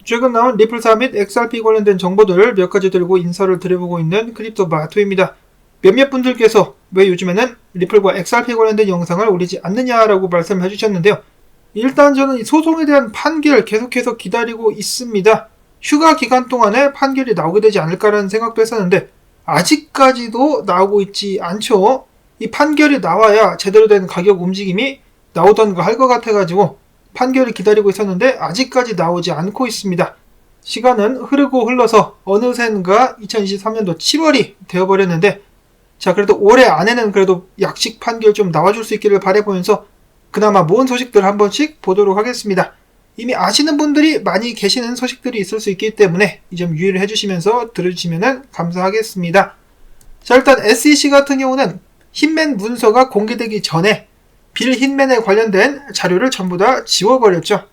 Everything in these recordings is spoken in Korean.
최근 나온 리플사 및 XRP 관련된 정보들을 몇 가지 들고 인사를 드려보고 있는 크립토마토입니다. 몇몇 분들께서 왜 요즘에는 리플과 XRP 관련된 영상을 올리지 않느냐라고 말씀해 주셨는데요. 일단 저는 이 소송에 대한 판결 계속해서 기다리고 있습니다. 휴가 기간 동안에 판결이 나오게 되지 않을까라는 생각도 했었는데 아직까지도 나오고 있지 않죠. 이 판결이 나와야 제대로 된 가격 움직임이 나오던가 할 것 같아가지고 판결을 기다리고 있었는데 아직까지 나오지 않고 있습니다. 시간은 흐르고 흘러서 어느샌가 2023년도 7월이 되어버렸는데 자 그래도 올해 안에는 그래도 약식 판결 좀 나와줄 수 있기를 바라보면서 그나마 모은 소식들 한 번씩 보도록 하겠습니다. 이미 아시는 분들이 많이 계시는 소식들이 있을 수 있기 때문에 이 점 유의를 해주시면서 들어주시면 감사하겠습니다. 자 일단 SEC 같은 경우는 힌맨 문서가 공개되기 전에 빌 힌맨에 관련된 자료를 전부 다 지워버렸죠.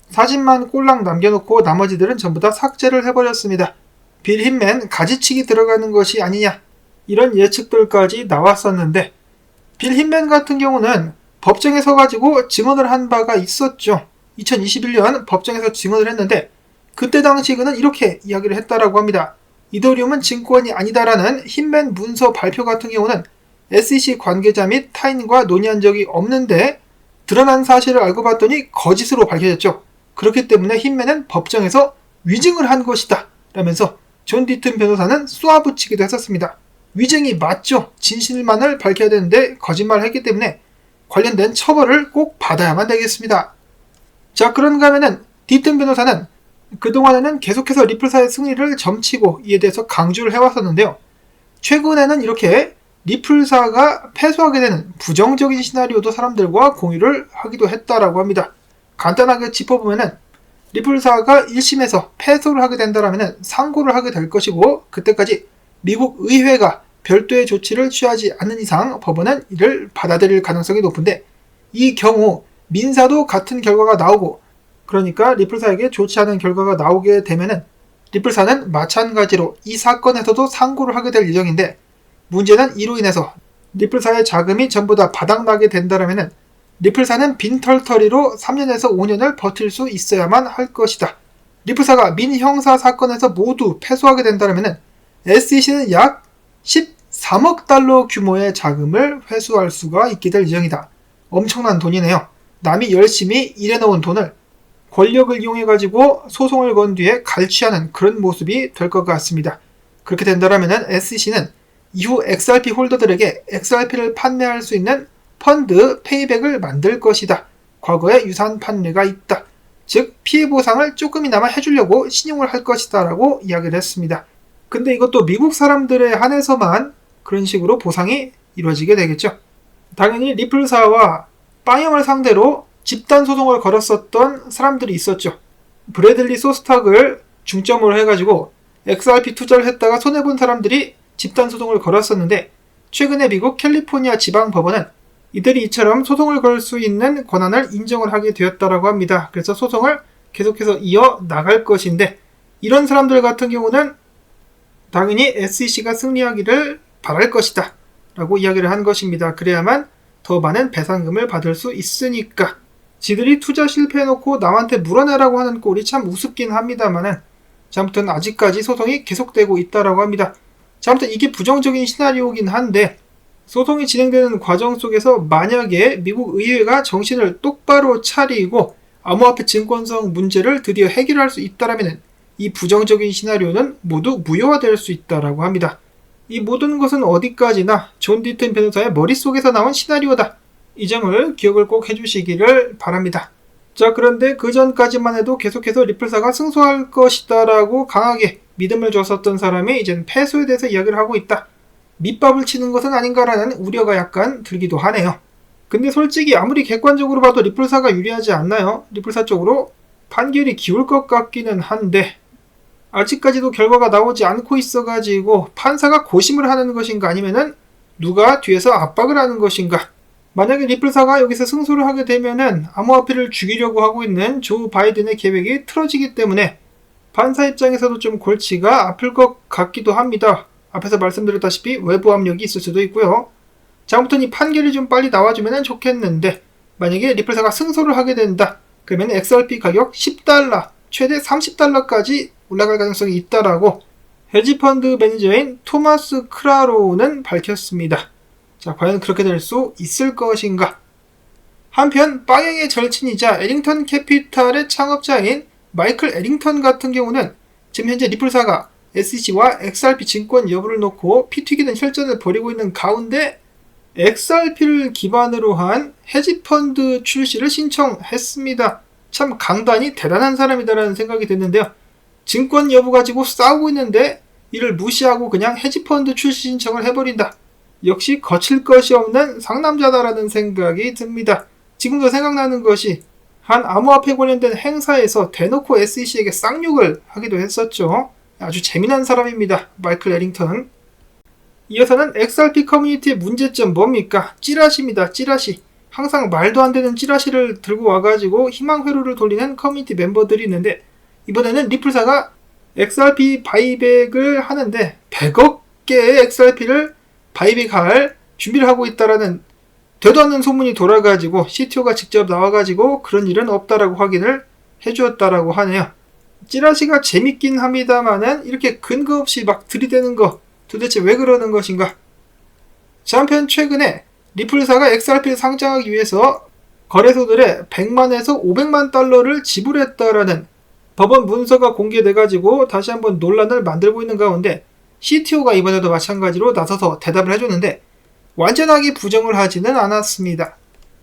사진만 꼴랑 남겨놓고 나머지들은 전부 다 삭제를 해버렸습니다. 빌 힌맨 가지치기 들어가는 것이 아니냐 이런 예측들까지 나왔었는데 빌 힌맨 같은 경우는 법정에 서가지고 증언을 한 바가 있었죠. 2021년 법정에서 증언을 했는데 그때 당시에는 이렇게 이야기를 했다라고 합니다. 이더리움은 증권이 아니다라는 힌맨 문서 발표 같은 경우는 SEC 관계자 및 타인과 논의한 적이 없는데 드러난 사실을 알고 봤더니 거짓으로 밝혀졌죠. 그렇기 때문에 힌맨은 법정에서 위증을 한 것이다 라면서 존 디튼 변호사는 쏘아붙이기도 했었습니다. 위증이 맞죠. 진실만을 밝혀야 되는데 거짓말을 했기 때문에 관련된 처벌을 꼭 받아야만 되겠습니다. 자 그런가 하면은 디튼 변호사는 그동안에는 계속해서 리플사의 승리를 점치고 이에 대해서 강조를 해왔었는데요. 최근에는 이렇게 리플사가 패소하게 되는 부정적인 시나리오도 사람들과 공유를 하기도 했다라고 합니다. 간단하게 짚어보면은 리플사가 1심에서 패소를 하게 된다라면 상고를 하게 될 것이고 그때까지 미국 의회가 별도의 조치를 취하지 않는 이상 법원은 이를 받아들일 가능성이 높은데 이 경우 민사도 같은 결과가 나오고 그러니까 리플사에게 좋지 않은 결과가 나오게 되면은 리플사는 마찬가지로 이 사건에서도 상고를 하게 될 예정인데 문제는 이로 인해서 리플사의 자금이 전부 다 바닥나게 된다라면은 리플사는 빈털터리로 3년에서 5년을 버틸 수 있어야만 할 것이다. 리플사가 민형사 사건에서 모두 패소하게 된다라면은 SEC는 약 13억 달러 규모의 자금을 회수할 수가 있게 될 예정이다. 엄청난 돈이네요. 남이 열심히 일해놓은 돈을 권력을 이용해가지고 소송을 건 뒤에 갈취하는 그런 모습이 될 것 같습니다. 그렇게 된다라면은 SEC는 이후 XRP 홀더들에게 XRP를 판매할 수 있는 펀드 페이백을 만들 것이다. 과거에 유사한 판례가 있다. 즉 피해보상을 조금이나마 해주려고 신용을 할 것이다 라고 이야기를 했습니다. 근데 이것도 미국 사람들에 한해서만 그런 식으로 보상이 이루어지게 되겠죠. 당연히 리플사와 빵형을 상대로 집단 소송을 걸었었던 사람들이 있었죠. 브래들리 소스탁을 중점으로 해가지고 XRP 투자를 했다가 손해본 사람들이 집단 소송을 걸었었는데 최근에 미국 캘리포니아 지방법원은 이들이 이처럼 소송을 걸 수 있는 권한을 인정을 하게 되었다라고 합니다. 그래서 소송을 계속해서 이어 나갈 것인데 이런 사람들 같은 경우는 당연히 SEC가 승리하기를 바랄 것이다 라고 이야기를 한 것입니다. 그래야만 더 많은 배상금을 받을 수 있으니까 지들이 투자 실패해놓고 남한테 물어내라고 하는 꼴이 참 우습긴 합니다만은 아무튼 아직까지 소송이 계속되고 있다라고 합니다. 아무튼 이게 부정적인 시나리오긴 한데 소송이 진행되는 과정 속에서 만약에 미국 의회가 정신을 똑바로 차리고 암호화폐 증권성 문제를 드디어 해결할 수 있다라면 이 부정적인 시나리오는 모두 무효화될 수 있다라고 합니다. 이 모든 것은 어디까지나 존 디튼 변호사의 머릿속에서 나온 시나리오다. 이 점을 기억을 꼭 해주시기를 바랍니다. 자 그런데 그 전까지만 해도 계속해서 리플사가 승소할 것이다 라고 강하게 믿음을 줬었던 사람이 이제는 패소에 대해서 이야기를 하고 있다. 밑밥을 치는 것은 아닌가라는 우려가 약간 들기도 하네요. 근데 솔직히 아무리 객관적으로 봐도 리플사가 유리하지 않나요? 리플사 쪽으로 판결이 기울 것 같기는 한데 아직까지도 결과가 나오지 않고 있어가지고 판사가 고심을 하는 것인가 아니면은 누가 뒤에서 압박을 하는 것인가. 만약에 리플사가 여기서 승소를 하게 되면은 암호화폐를 죽이려고 하고 있는 조 바이든의 계획이 틀어지기 때문에 판사 입장에서도 좀 골치가 아플 것 같기도 합니다. 앞에서 말씀드렸다시피 외부 압력이 있을 수도 있고요. 자, 아무튼 이 판결이 좀 빨리 나와주면 좋겠는데 만약에 리플사가 승소를 하게 된다. 그러면 XRP 가격 $10 최대 $30까지 올라갈 가능성이 있다라고 헤지펀드 매니저인 토마스 크라로우는 밝혔습니다. 자, 과연 그렇게 될 수 있을 것인가? 한편 빵행의 절친이자 에링턴 캐피탈의 창업자인 마이클 에링턴 같은 경우는 지금 현재 리플사가 SEC와 XRP 증권 여부를 놓고 피 튀기는 혈전을 벌이고 있는 가운데 XRP를 기반으로 한 헤지펀드 출시를 신청했습니다. 참 강단이 대단한 사람이다라는 생각이 드는데요. 증권 여부 가지고 싸우고 있는데 이를 무시하고 그냥 헤지펀드 출시 신청을 해버린다. 역시 거칠 것이 없는 상남자다라는 생각이 듭니다. 지금도 생각나는 것이 한 암호화폐 관련된 행사에서 대놓고 SEC에게 쌍욕을 하기도 했었죠. 아주 재미난 사람입니다. 마이클 에링턴. 이어서는 XRP 커뮤니티의 문제점 뭡니까? 찌라시입니다. 찌라시. 항상 말도 안 되는 찌라시를 들고 와가지고 희망 회로를 돌리는 커뮤니티 멤버들이 있는데 이번에는 리플사가 XRP 바이백을 하는데 100억 개의 XRP를 바이백할 준비를 하고 있다라는 되도 않는 소문이 돌아가지고 CTO가 직접 나와가지고 그런 일은 없다라고 확인을 해주었다라고 하네요. 찌라시가 재밌긴 합니다만은 이렇게 근거 없이 막 들이대는 거 도대체 왜 그러는 것인가? 자, 한편 최근에 리플사가 XRP를 상장하기 위해서 거래소들에 100만에서 500만 달러를 지불했다라는 법원 문서가 공개돼가지고 다시 한번 논란을 만들고 있는 가운데 CTO가 이번에도 마찬가지로 나서서 대답을 해줬는데 완전하게 부정을 하지는 않았습니다.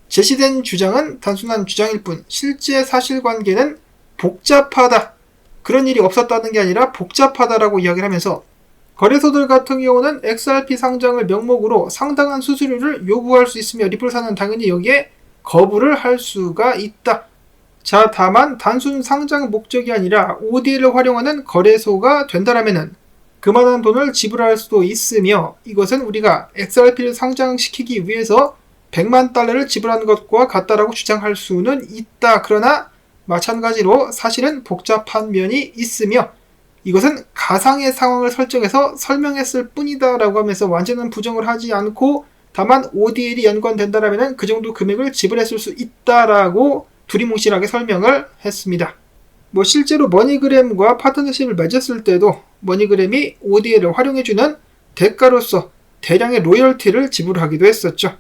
제시된 주장은 단순한 주장일 뿐 실제 사실관계는 복잡하다. 그런 일이 없었다는 게 아니라 복잡하다라고 이야기를 하면서 거래소들 같은 경우는 XRP 상장을 명목으로 상당한 수수료를 요구할 수 있으며 리플사는 당연히 여기에 거부를 할 수가 있다. 자, 다만 단순 상장 목적이 아니라 ODA를 활용하는 거래소가 된다라면은 그만한 돈을 지불할 수도 있으며 이것은 우리가 XRP를 상장시키기 위해서 100만 달러를 지불한 것과 같다라고 주장할 수는 있다. 그러나 마찬가지로 사실은 복잡한 면이 있으며 이것은 가상의 상황을 설정해서 설명했을 뿐이다 라고 하면서 완전한 부정을 하지 않고 다만 ODL이 연관된다라면 그 정도 금액을 지불했을 수 있다라고 두리뭉실하게 설명을 했습니다. 실제로 머니그램과 파트너십을 맺었을 때도 머니그램이 ODL을 활용해주는 대가로서 대량의 로열티를 지불하기도 했었죠.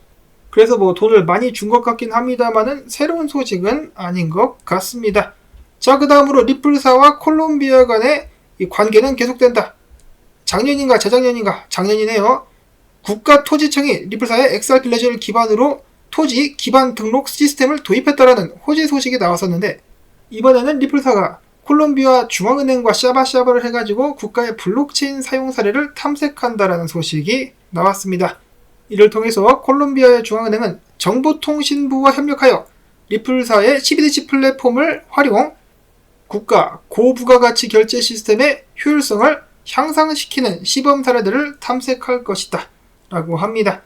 그래서 돈을 많이 준 것 같긴 합니다만은 새로운 소식은 아닌 것 같습니다. 자, 그 다음으로 리플사와 콜롬비아 간의 이 관계는 계속된다. 작년인가 재작년인가 작년이네요. 국가토지청이 리플사의 XRP 레저를 기반으로 토지 기반 등록 시스템을 도입했다라는 호재 소식이 나왔었는데 이번에는 리플사가 콜롬비아 중앙은행과 샤바샤바를 해가지고 국가의 블록체인 사용 사례를 탐색한다라는 소식이 나왔습니다. 이를 통해서 콜롬비아의 중앙은행은 정보통신부와 협력하여 리플사의 CBDC 플랫폼을 활용 국가 고부가가치 결제 시스템의 효율성을 향상시키는 시범 사례들을 탐색할 것이다 라고 합니다.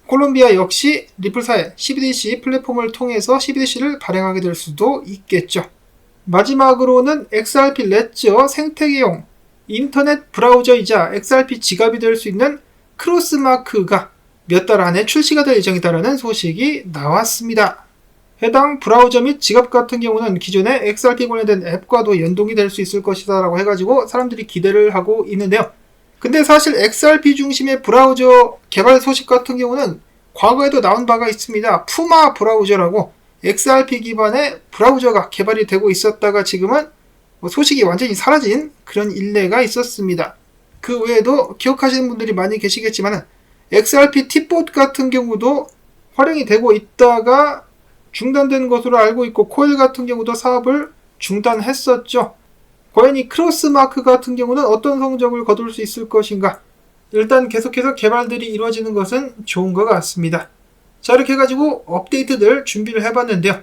콜롬비아 역시 리플사의 CBDC 플랫폼을 통해서 CBDC를 발행하게 될 수도 있겠죠. 마지막으로는 XRP 레저 생태계용 인터넷 브라우저이자 XRP 지갑이 될 수 있는 크로스마크가 몇 달 안에 출시가 될 예정이다라는 소식이 나왔습니다. 해당 브라우저 및 지갑 같은 경우는 기존의 XRP 관련된 앱과도 연동이 될 수 있을 것이다 라고 해가지고 사람들이 기대를 하고 있는데요. 근데 사실 XRP 중심의 브라우저 개발 소식 같은 경우는 과거에도 나온 바가 있습니다. 푸마 브라우저라고 XRP 기반의 브라우저가 개발이 되고 있었다가 지금은 소식이 완전히 사라진 그런 일례가 있었습니다. 그 외에도 기억하시는 분들이 많이 계시겠지만 XRP 팁봇 같은 경우도 활용이 되고 있다가 중단된 것으로 알고 있고 코일 같은 경우도 사업을 중단했었죠. 과연 이 크로스마크 같은 경우는 어떤 성적을 거둘 수 있을 것인가? 일단 계속해서 개발들이 이루어지는 것은 좋은 것 같습니다. 자, 이렇게 해가지고 업데이트들 준비를 해봤는데요.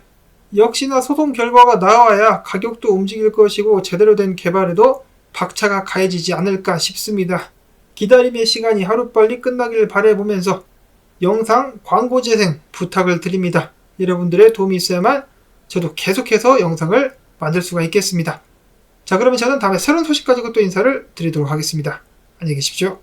역시나 소송 결과가 나와야 가격도 움직일 것이고 제대로 된 개발에도 박차가 가해지지 않을까 싶습니다. 기다림의 시간이 하루빨리 끝나길 바라보면서 영상 광고 재생 부탁을 드립니다. 여러분들의 도움이 있어야만 저도 계속해서 영상을 만들 수가 있겠습니다. 자, 그러면 저는 다음에 새로운 소식 가지고 또 인사를 드리도록 하겠습니다. 안녕히 계십시오.